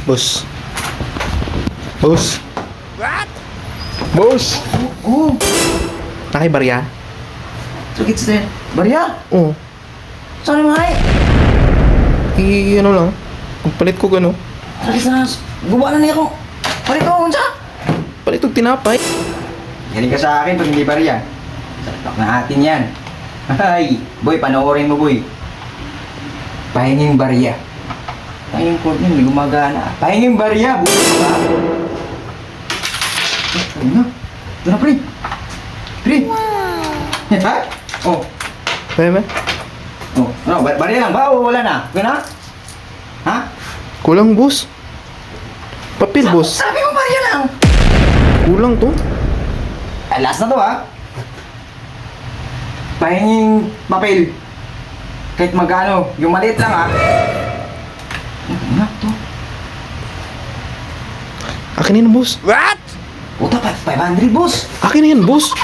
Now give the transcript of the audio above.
Boss. Boss. What? Boss. Oh, Nakibarya? sakit sir. Barya? Oo. Saan naman ay? Ano lang. Pagpalit ko gano. Sakit sa nas. Guba na niya ko. Palit ko kung sa? Palit og tinapay. Galing ka sa akin pag hindi barya. Saktak na atin yan. Ay, boy, panoorin mo, boy. Pahinging barya. Pahinging court yun, may gumagana. Pahinging barya, boy. Ayun na. Ito na, pre. Pre. Ha? Oh. Kaya ba? Oh. Ano, barya lang ba o wala na? Okay na? Ha? Kulang, boss. Papel, boss. Sabi mo barya lang. Kulang to. Ay, last na to, ha? Pahinging papel. Kahit magkano, yung maliit lang, ha? Ano na to? Akin na yan, boss. What? Puta, 500, boss. Akin na yan, boss.